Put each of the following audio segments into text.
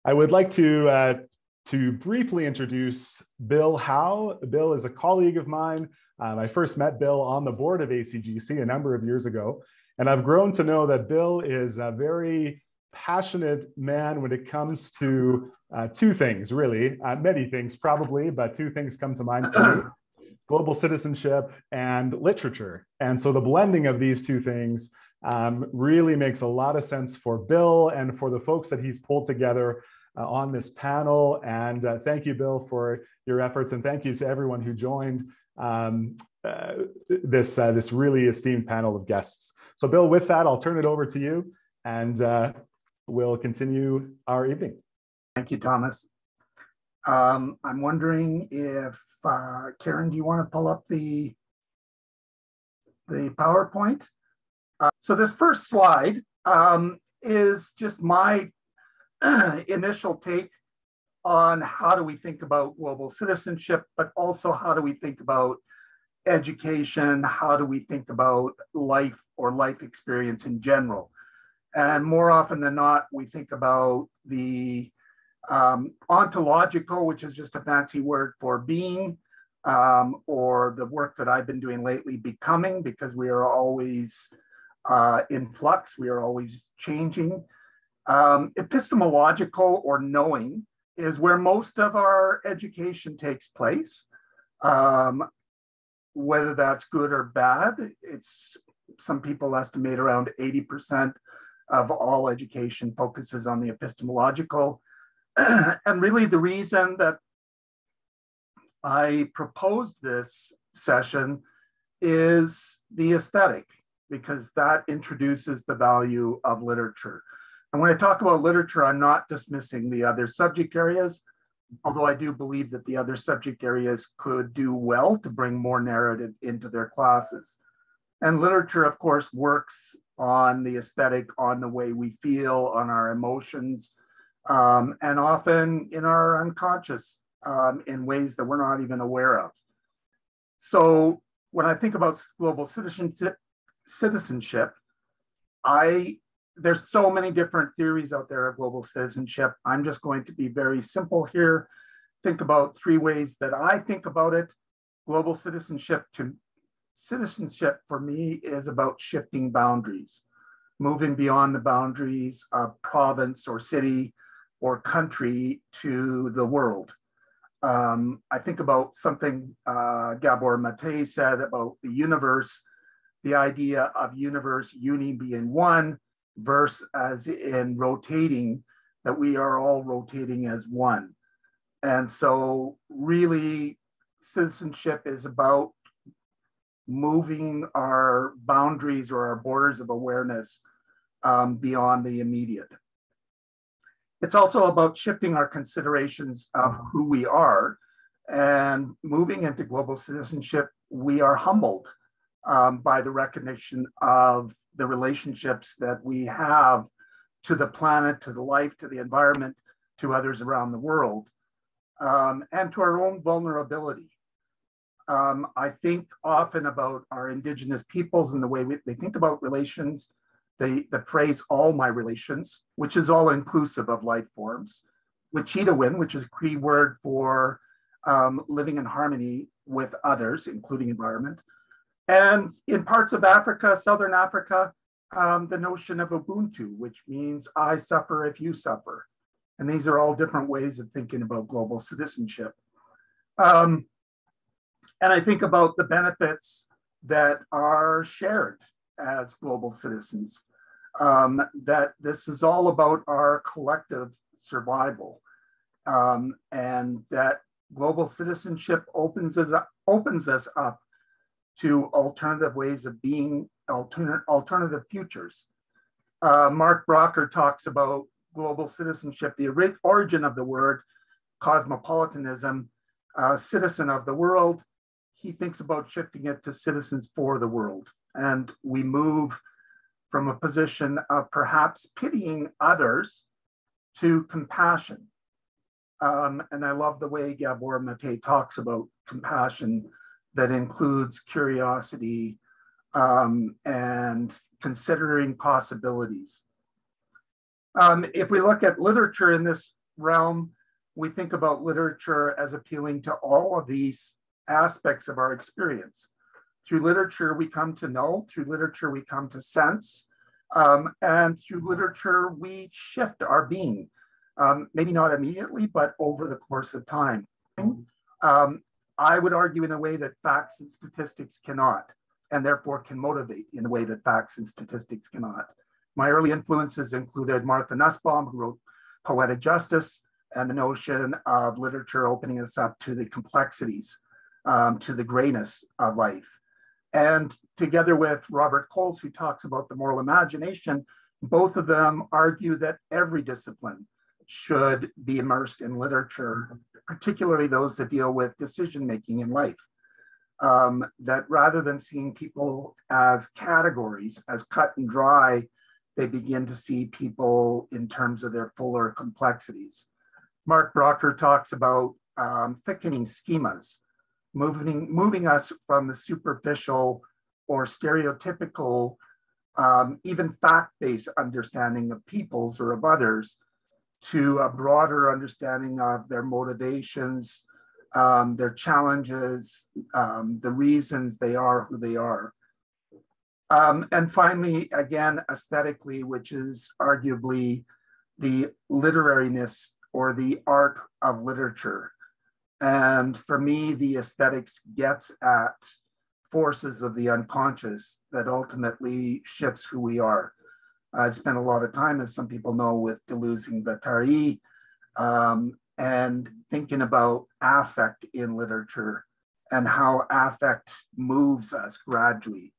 I would like to briefly introduce Bill Howe. Bill is a colleague of mine. I first met Bill on the board of ACGC a number of years ago, and I've grown to know that Bill is a very passionate man when it comes to two things, really. Many things probably, but two things come to mind for me: global citizenship and literature. And so the blending of these two things really makes a lot of sense for Bill and for the folks that he's pulled together on this panel. And thank you, Bill, for your efforts. And thank you to everyone who joined this really esteemed panel of guests. So Bill, with that, I'll turn it over to you and we'll continue our evening. Thank you, Thomas. I'm wondering if, Karen, do you want to pull up the PowerPoint? So this first slide is just my initial take on how do we think about global citizenship, but also how do we think about education, how do we think about life or life experience in general. And more often than not, we think about the ontological, which is just a fancy word for being, or the work that I've been doing lately, becoming, because we are always in flux, we are always changing. Epistemological, or knowing, is where most of our education takes place. Whether that's good or bad, some people estimate around 80% of all education focuses on the epistemological. And really the reason that I proposed this session is the aesthetic, because that introduces the value of literature. And when I talk about literature, I'm not dismissing the other subject areas, although I do believe that the other subject areas could do well to bring more narrative into their classes. And literature, of course, works on the aesthetic, on the way we feel, on our emotions, and often in our unconscious in ways that we're not even aware of. So when I think about global citizenship, there's so many different theories out there of global citizenship. I'm just going to be very simple here. Think about three ways that I think about it. Global citizenship for me is about shifting boundaries, moving beyond the boundaries of province or city or country to the world. I think about something Gabor Mate said about the universe, the idea of universe, uni being one, verse as in rotating, that we are all rotating as one. And so really citizenship is about moving our boundaries or our borders of awareness beyond the immediate. It's also about shifting our considerations of who we are, and moving into global citizenship, we are humbled by the recognition of the relationships that we have to the planet, to the life, to the environment, to others around the world, and to our own vulnerability. I think often about our Indigenous peoples and the way they think about relations. The phrase all my relations, which is all inclusive of life forms, Wichitawin, which is a Cree word for living in harmony with others, including environment. And in parts of Africa, Southern Africa, the notion of Ubuntu, which means I suffer if you suffer. And these are all different ways of thinking about global citizenship. And I think about the benefits that are shared as global citizens, that this is all about our collective survival, and that global citizenship opens us up to alternative ways of being, alternative futures. Mark Brocker talks about global citizenship, the origin of the word, cosmopolitanism, citizen of the world. He thinks about shifting it to citizens for the world. And we move from a position of perhaps pitying others to compassion. And I love the way Gabor Mate talks about compassion that includes curiosity and considering possibilities. If we look at literature in this realm, we think about literature as appealing to all of these aspects of our experience. Through literature, we come to know, through literature, we come to sense, and through literature, we shift our being. Maybe not immediately, but over the course of time. I would argue in a way that facts and statistics cannot, and therefore can motivate in a way that facts and statistics cannot. My early influences included Martha Nussbaum, who wrote Poetic Justice, and the notion of literature opening us up to the complexities, to the grayness of life. And together with Robert Coles, who talks about the moral imagination, both of them argue that every discipline should be immersed in literature, particularly those that deal with decision-making in life. That rather than seeing people as categories, as cut and dry, they begin to see people in terms of their fuller complexities. Mark Brocker talks about thickening schemas, moving us from the superficial or stereotypical, even fact-based understanding of people's or of others, to a broader understanding of their motivations, their challenges, the reasons they are who they are. And finally, again, aesthetically, which is arguably the literariness or the art of literature. And for me, the aesthetics gets at forces of the unconscious that ultimately shifts who we are. I've spent a lot of time, as some people know, with Deleuze-Guattari, and thinking about affect in literature and how affect moves us gradually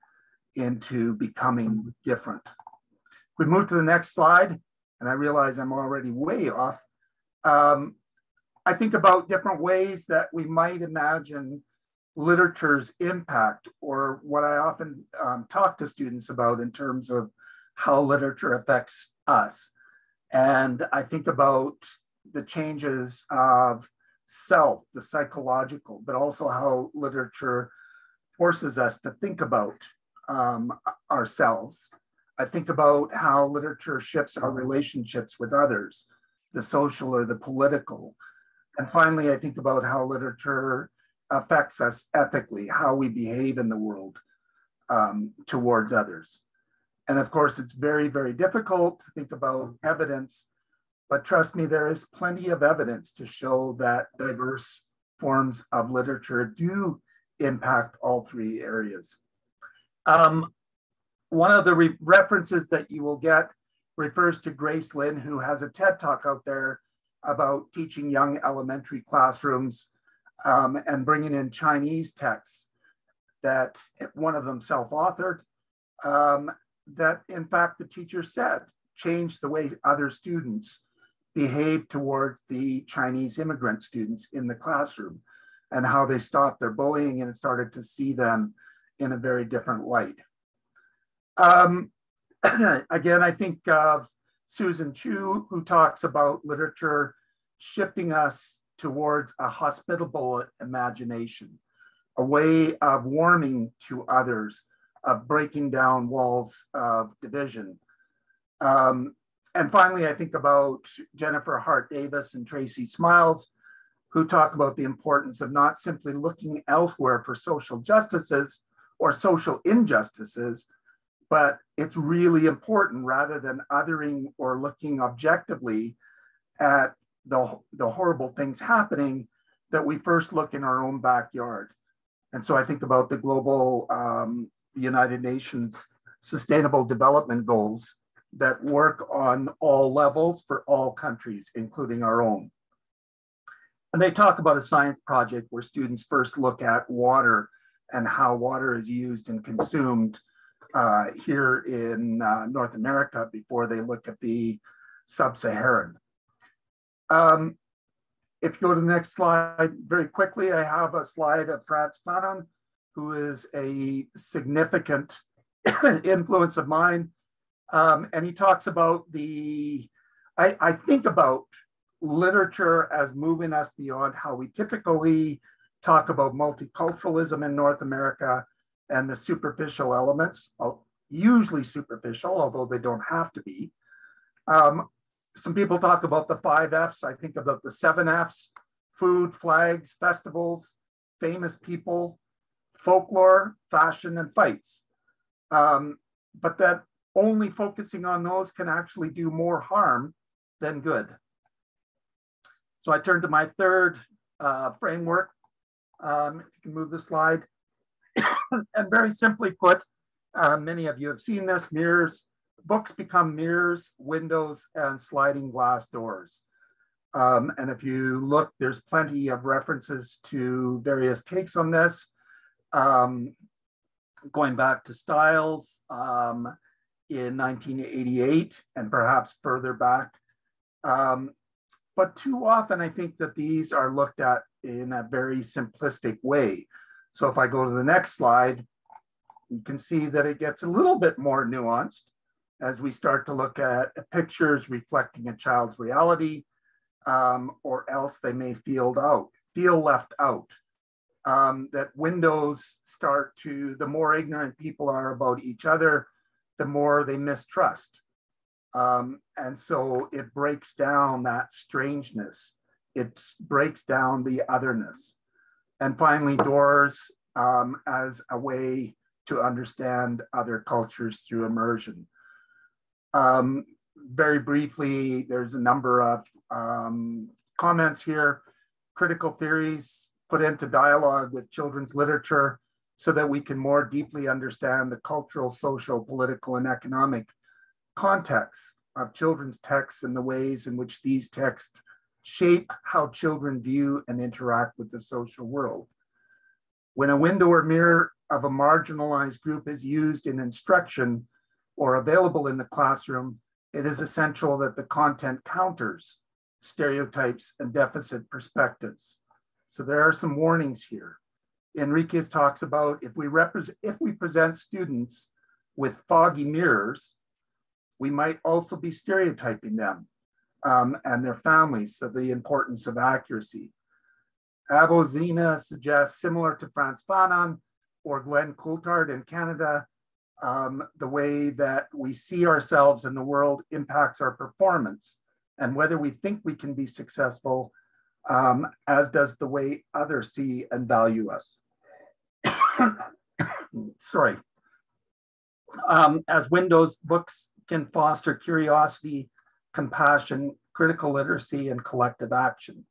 into becoming different. If we move to the next slide, and I realize I'm already way off, I think about different ways that we might imagine literature's impact, or what I often talk to students about in terms of how literature affects us. And I think about the changes of self, the psychological, but also how literature forces us to think about ourselves. I think about how literature shifts our relationships with others, the social or the political. And finally, I think about how literature affects us ethically, how we behave in the world towards others. And of course, it's very, very difficult to think about evidence, but trust me, there is plenty of evidence to show that diverse forms of literature do impact all three areas. One of the references that you will get refers to Grace Lin, who has a TED Talk out there about teaching young elementary classrooms and bringing in Chinese texts that one of them self-authored, that in fact the teacher said changed the way other students behave towards the Chinese immigrant students in the classroom, and how they stopped their bullying and started to see them in a very different light. Again, I think of Susan Chu, who talks about literature shifting us towards a hospitable imagination, a way of warming to others, of breaking down walls of division. And finally, I think about Jennifer Hart Davis and Tracy Smiles, who talk about the importance of not simply looking elsewhere for social justices or social injustices, but it's really important, rather than othering or looking objectively at the horrible things happening, that we first look in our own backyard. And so I think about the global, the United Nations Sustainable Development Goals that work on all levels for all countries, including our own. And they talk about a science project where students first look at water and how water is used and consumed here in North America before they look at the sub-Saharan. If you go to the next slide, very quickly, I have a slide of Frantz Fanon, who is a significant influence of mine. And he talks about I think about literature as moving us beyond how we typically talk about multiculturalism in North America and the superficial elements, usually superficial, although they don't have to be. Some people talk about the 5 F's. I think about the 7 F's: food, flags, festivals, famous people, folklore, fashion, and fights. But that only focusing on those can actually do more harm than good. So I turn to my third framework. If you can move the slide. And very simply put, many of you have seen this: mirrors. Books become mirrors, windows, and sliding glass doors. And if you look, there's plenty of references to various takes on this, going back to Stiles in 1988 and perhaps further back. But too often, I think that these are looked at in a very simplistic way. So if I go to the next slide, you can see that it gets a little bit more nuanced as we start to look at pictures reflecting a child's reality, or else they may feel left out. That windows start to, the more ignorant people are about each other, the more they mistrust. And so it breaks down that strangeness. It breaks down the otherness. And finally, doors as a way to understand other cultures through immersion. Very briefly, there's a number of comments here. Critical theories put into dialogue with children's literature so that we can more deeply understand the cultural, social, political, and economic context of children's texts and the ways in which these texts shape how children view and interact with the social world. When a window or mirror of a marginalized group is used in instruction or available in the classroom, it is essential that the content counters stereotypes and deficit perspectives. So there are some warnings here. Enriquez talks about if we present students with foggy mirrors, we might also be stereotyping them and their families, so the importance of accuracy. Abozina suggests, similar to Frantz Fanon or Glenn Coulthard in Canada, the way that we see ourselves in the world impacts our performance and whether we think we can be successful, as does the way others see and value us. Sorry. As windows, books can foster curiosity, compassion, critical literacy, and collective action.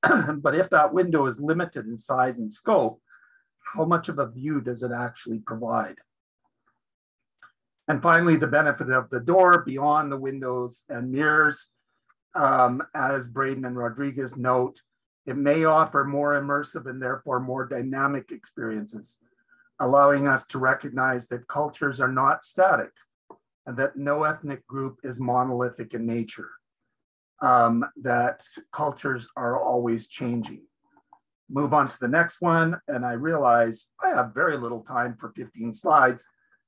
But if that window is limited in size and scope, how much of a view does it actually provide? And finally, the benefit of the door beyond the windows and mirrors. As Braden and Rodriguez note, it may offer more immersive and therefore more dynamic experiences, allowing us to recognize that cultures are not static and that no ethnic group is monolithic in nature, that cultures are always changing. Move on to the next one, and I realize I have very little time for 15 slides,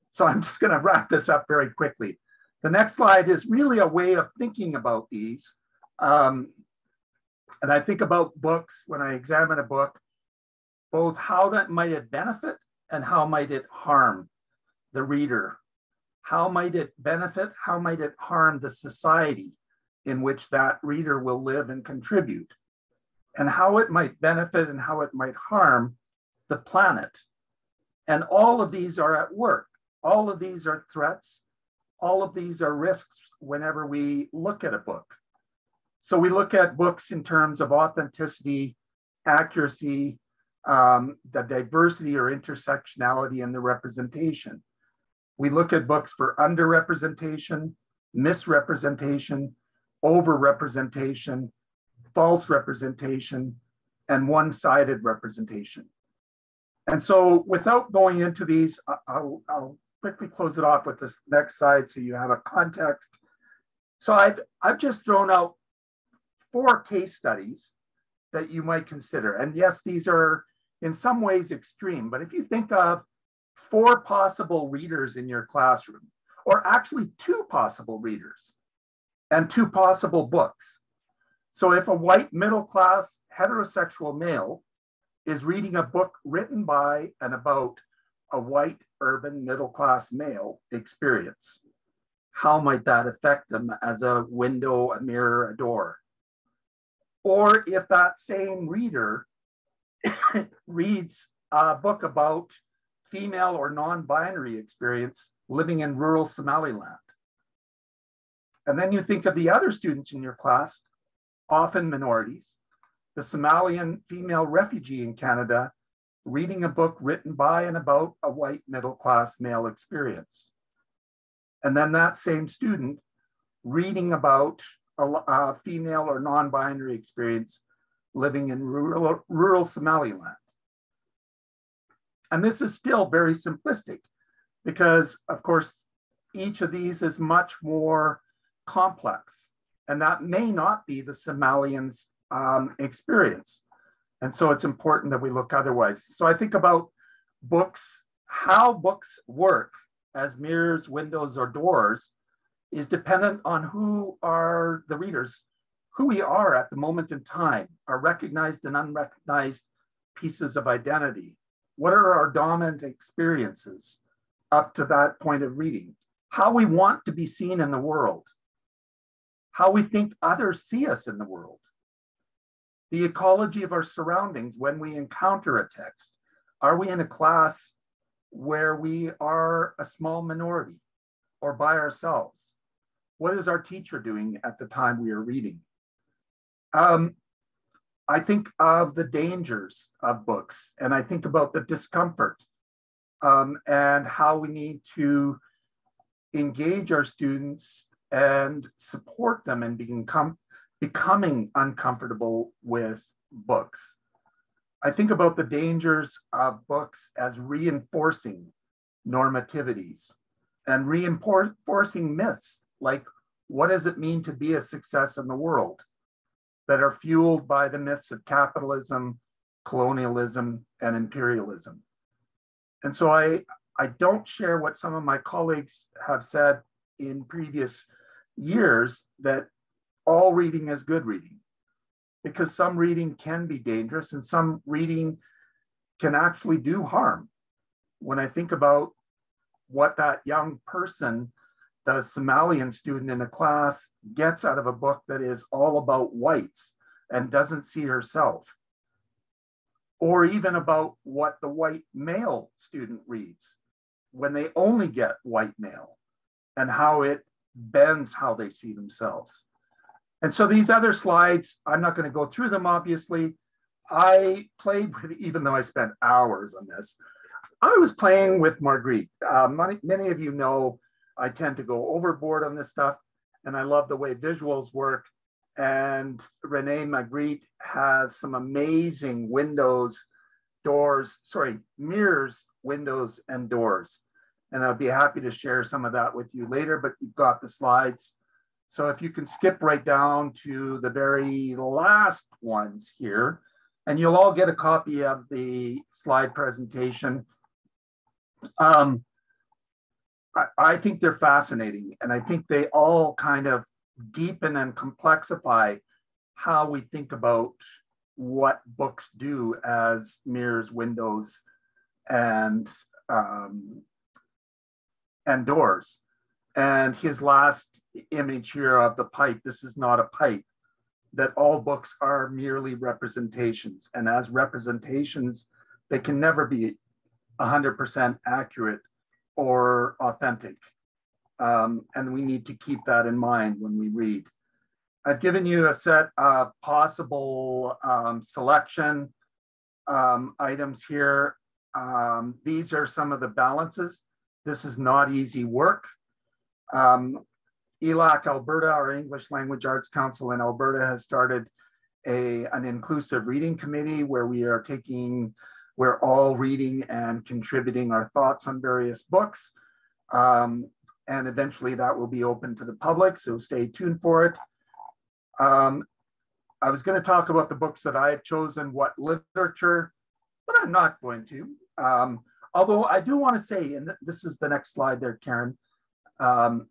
so I'm just gonna wrap this up very quickly. The next slide is really a way of thinking about these. And I think about books when I examine a book, both how that might it benefit and how might it harm the reader. How might it benefit? How might it harm the society in which that reader will live and contribute? And how it might benefit and how it might harm the planet. And all of these are at work. All of these are threats. All of these are risks whenever we look at a book. So we look at books in terms of authenticity, accuracy, the diversity or intersectionality and the representation. We look at books for underrepresentation, misrepresentation, overrepresentation, false representation, and one-sided representation. And so without going into these, I'll quickly close it off with this next slide so you have a context. So I've just thrown out 4 case studies that you might consider. And yes, these are in some ways extreme, but if you think of 4 possible readers in your classroom, or actually 2 possible readers and 2 possible books. So if a white middle-class heterosexual male is reading a book written by and about a white urban middle-class male experience, how might that affect them as a window, a mirror, a door? Or if that same reader reads a book about female or non-binary experience living in rural Somaliland. And then you think of the other students in your class, often minorities, the Somalian female refugee in Canada, reading a book written by and about a white middle-class male experience. And then that same student reading about a female or non-binary experience living in rural Somaliland. And this is still very simplistic because, of course, each of these is much more complex, and that may not be the Somalians' experience. And so it's important that we look otherwise. So I think about books, how books work as mirrors, windows, or doors is dependent on who are the readers, who we are at the moment in time, our recognized and unrecognized pieces of identity. What are our dominant experiences up to that point of reading? How we want to be seen in the world, how we think others see us in the world, the ecology of our surroundings when we encounter a text. Are we in a class where we are a small minority or by ourselves? What is our teacher doing at the time we are reading? I think of the dangers of books, and I think about the discomfort and how we need to engage our students and support them in becoming uncomfortable with books. I think about the dangers of books as reinforcing normativities and reinforcing myths, like what does it mean to be a success in the world, that are fueled by the myths of capitalism, colonialism, and imperialism. And so I don't share what some of my colleagues have said in previous years, that all reading is good reading, because some reading can be dangerous and some reading can actually do harm. When I think about what that young person, the Somalian student in a class, gets out of a book that is all about whites and doesn't see herself, or even about what the white male student reads when they only get white male, and how it bends how they see themselves. And so these other slides, I'm not going to go through them, obviously. I played with, even though I spent hours on this, I was playing with Marguerite. Many of you know I tend to go overboard on this stuff, and I love the way visuals work. And Renee Magritte has some amazing mirrors, windows, and doors. And I'll be happy to share some of that with you later, but you've got the slides. So if you can skip right down to the very last ones here, and you'll all get a copy of the slide presentation. I think they're fascinating, and I think they all kind of deepen and complexify how we think about what books do as mirrors, windows, and doors. And his last image here of the pipe, this is not a pipe, that all books are merely representations. And as representations, they can never be 100% accurate or authentic. And we need to keep that in mind when we read. I've given you a set of possible selection items here. These are some of the balances. This is not easy work. ELAC Alberta, our English Language Arts Council in Alberta, has started an inclusive reading committee where we're all reading and contributing our thoughts on various books. And eventually that will be open to the public, so stay tuned for it. I was going to talk about the books that I have chosen, what literature, but I'm not going to. Although I do want to say, and this is the next slide there, Karen, that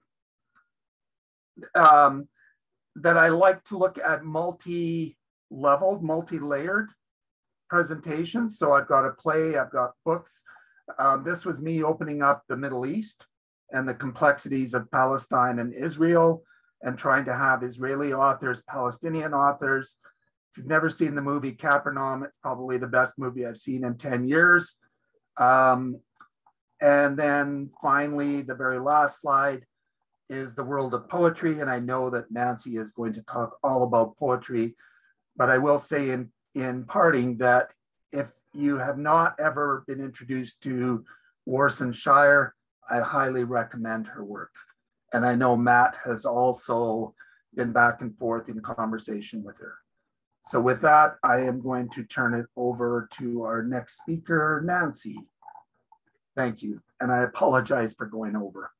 I like to look at multi-leveled, multi-layered presentations. So I've got a play, I've got books. This was me opening up the Middle East and the complexities of Palestine and Israel, and trying to have Israeli authors, Palestinian authors. If you've never seen the movie Capernaum, it's probably the best movie I've seen in 10 years. And then finally, the very last slide is the world of poetry. And I know that Nancy is going to talk all about poetry, but I will say in parting that if you have not ever been introduced to Warson Shire, I highly recommend her work. And I know Matt has also been back and forth in conversation with her. So with that, I am going to turn it over to our next speaker, Nancy. Thank you. And I apologize for going over.